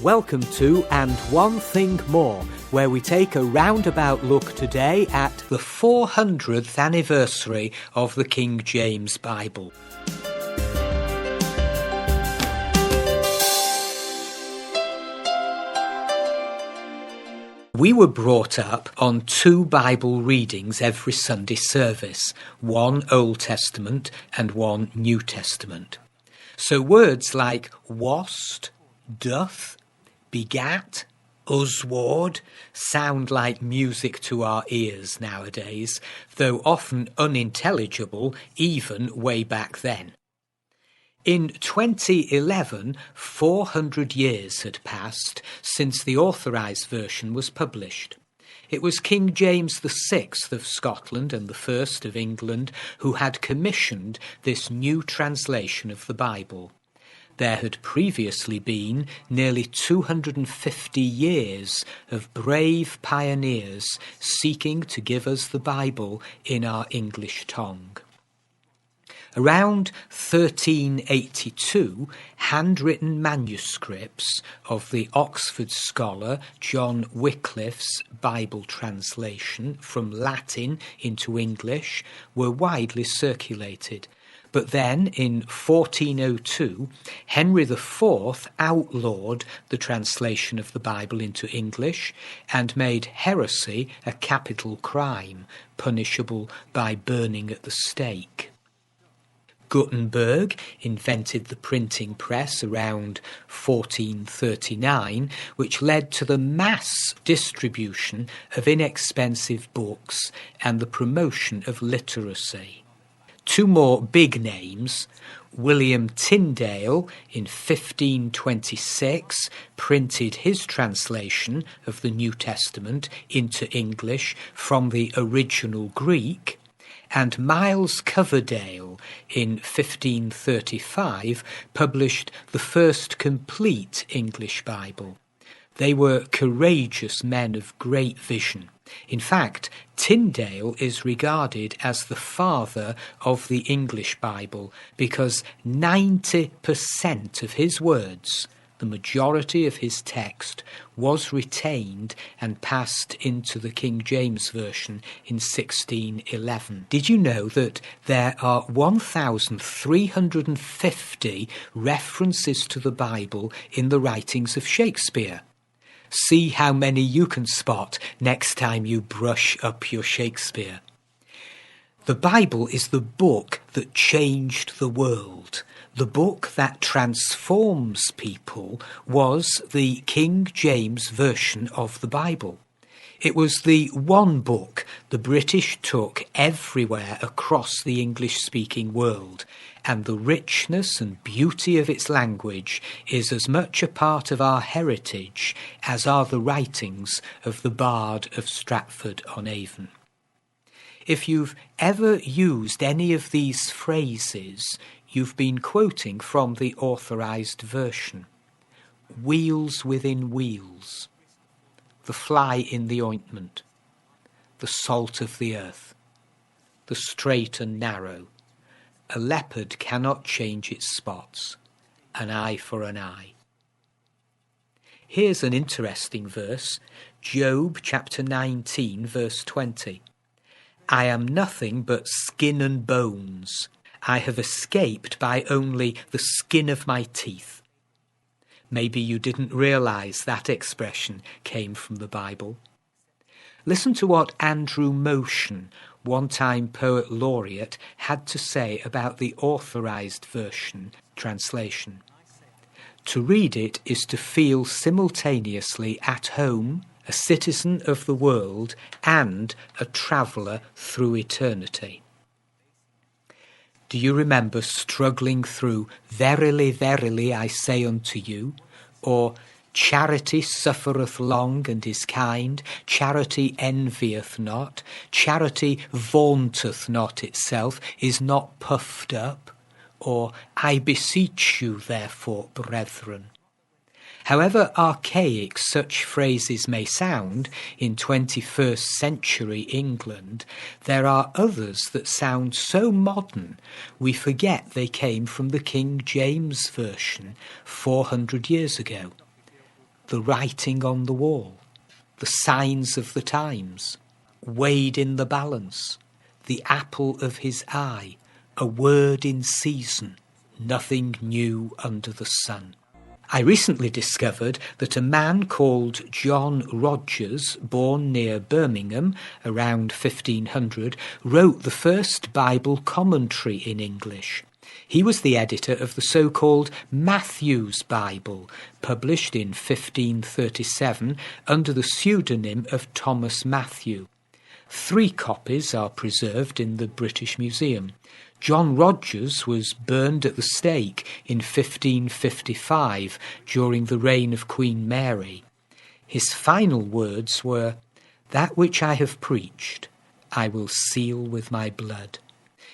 Welcome to And One Thing More, where we take a roundabout look today at the 400th anniversary of the King James Bible. We were brought up on 2 Bible readings every Sunday service, one Old Testament and one New Testament. So words like wast, doth, begat, usward sound like music to our ears nowadays, though often unintelligible even way back then. In 2011, 400 years had passed since the Authorised Version was published. It was King James VI of Scotland and the First of England who had commissioned this new translation of the Bible. There had previously been nearly 250 years of brave pioneers seeking to give us the Bible in our English tongue. Around 1382, handwritten manuscripts of the Oxford scholar John Wycliffe's Bible translation from Latin into English were widely circulated. But then, in 1402, Henry IV outlawed the translation of the Bible into English and made heresy a capital crime, punishable by burning at the stake. Gutenberg invented the printing press around 1439, which led to the mass distribution of inexpensive books and the promotion of literacy. 2 more big names, William Tyndale in 1526 printed his translation of the New Testament into English from the original Greek, and Miles Coverdale in 1535 published the first complete English Bible. They were courageous men of great vision. In fact, Tyndale is regarded as the father of the English Bible because 90% of his words, the majority of his text, was retained and passed into the King James Version in 1611. Did you know that there are 1,350 references to the Bible in the writings of Shakespeare? See how many you can spot next time you brush up your Shakespeare. The Bible is the book that changed the world. The book that transforms people was the King James Version of the Bible. It was the one book the British took everywhere across the English-speaking world, and the richness and beauty of its language is as much a part of our heritage as are the writings of the Bard of Stratford-on-Avon. If you've ever used any of these phrases, you've been quoting from the Authorised Version. Wheels within wheels, the fly in the ointment, the salt of the earth, the straight and narrow. A leopard cannot change its spots, an eye for an eye. Here's an interesting verse, Job chapter 19, verse 20. I am nothing but skin and bones. I have escaped by only the skin of my teeth. Maybe you didn't realise that expression came from the Bible. Listen to what Andrew Motion, one-time poet laureate, had to say about the Authorised Version translation. To read it is to feel simultaneously at home, a citizen of the world, and a traveller through eternity. Do you remember struggling through Verily, verily, I say unto you, or Charity suffereth long and is kind, charity envieth not, charity vaunteth not itself, is not puffed up, or I beseech you therefore, brethren. However archaic such phrases may sound in 21st century England, there are others that sound so modern we forget they came from the King James Version 400 years ago. the writing on the wall, the signs of the times, weighed in the balance, the apple of his eye, a word in season, nothing new under the sun. I recently discovered that a man called John Rogers, born near Birmingham around 1500, wrote the first Bible commentary in English. He was the editor of the so-called Matthew's Bible, published in 1537 under the pseudonym of Thomas Matthew. 3 copies are preserved in the British Museum. John Rogers was burned at the stake in 1555 during the reign of Queen Mary. His final words were, "That which I have preached, I will seal with my blood."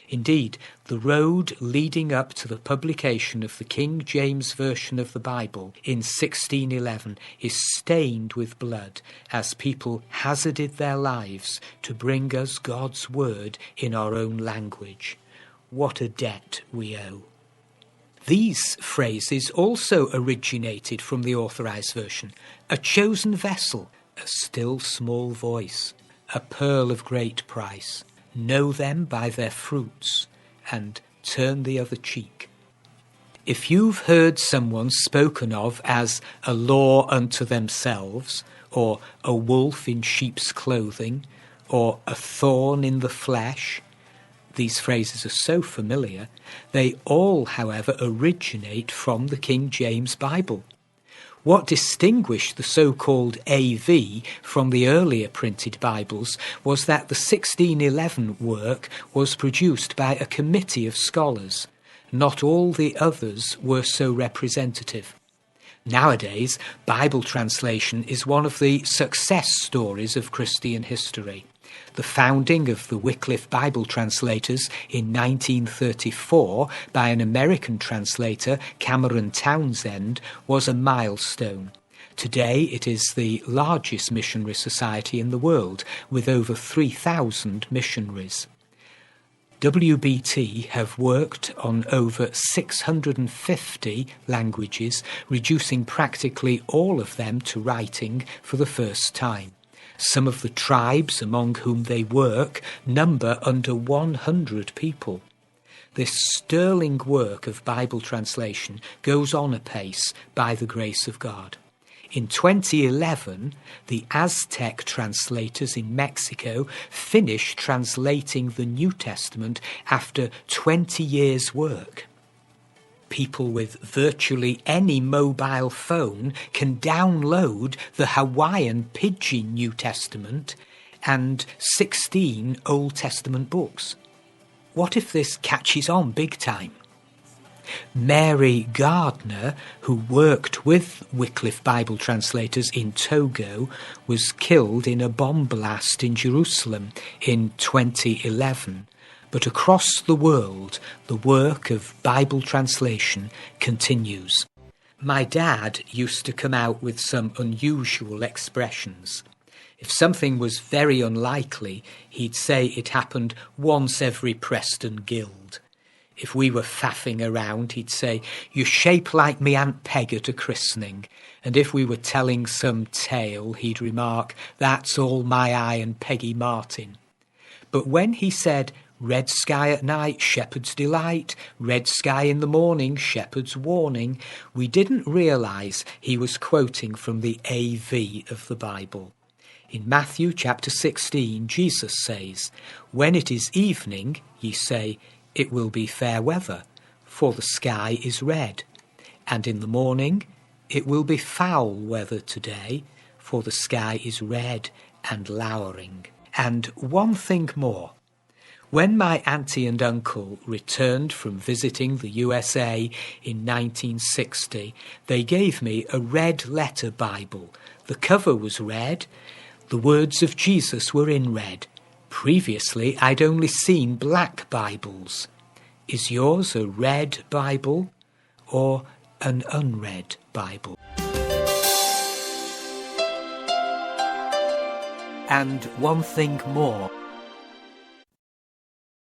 Indeed, the road leading up to the publication of the King James Version of the Bible in 1611 is stained with blood as people hazarded their lives to bring us God's word in our own language. What a debt we owe. These phrases also originated from the Authorized Version: a chosen vessel, a still small voice, a pearl of great price. Know them by their fruits, and turn the other cheek. If you've heard someone spoken of as a law unto themselves, or a wolf in sheep's clothing, or a thorn in the flesh, these phrases are so familiar. They all, however, originate from the King James Bible. What distinguished the so-called AV from the earlier printed Bibles was that the 1611 work was produced by a committee of scholars. Not all the others were so representative. Nowadays, Bible translation is one of the success stories of Christian history. The founding of the Wycliffe Bible Translators in 1934 by an American translator, Cameron Townsend, was a milestone. Today it is the largest missionary society in the world, with over 3,000 missionaries. WBT have worked on over 650 languages, reducing practically all of them to writing for the first time. Some of the tribes among whom they work number under 100 people. This sterling work of Bible translation goes on apace by the grace of God. In 2011, the Aztec translators in Mexico finished translating the New Testament after 20 years' work. People with virtually any mobile phone can download the Hawaiian Pidgin New Testament and 16 Old Testament books. What if this catches on big time? Mary Gardner, who worked with Wycliffe Bible Translators in Togo, was killed in a bomb blast in Jerusalem in 2011. But across the world, the work of Bible translation continues. My dad used to come out with some unusual expressions. If something was very unlikely, he'd say it happened once every Preston Guild. If we were faffing around, he'd say, "You shape like me Aunt Peg at a christening." And if we were telling some tale, he'd remark, "That's all my eye and Peggy Martin." But when he said, "Red sky at night, shepherd's delight. Red sky in the morning, shepherd's warning," we didn't realise he was quoting from the AV of the Bible. In Matthew chapter 16, Jesus says, "When it is evening, ye say, it will be fair weather, for the sky is red. And in the morning, it will be foul weather today, for the sky is red and lowering." And one thing more. When my auntie and uncle returned from visiting the USA in 1960, they gave me a red letter Bible. The cover was red. The words of Jesus were in red. Previously, I'd only seen black Bibles. Is yours a red Bible or an unread Bible? And one thing more.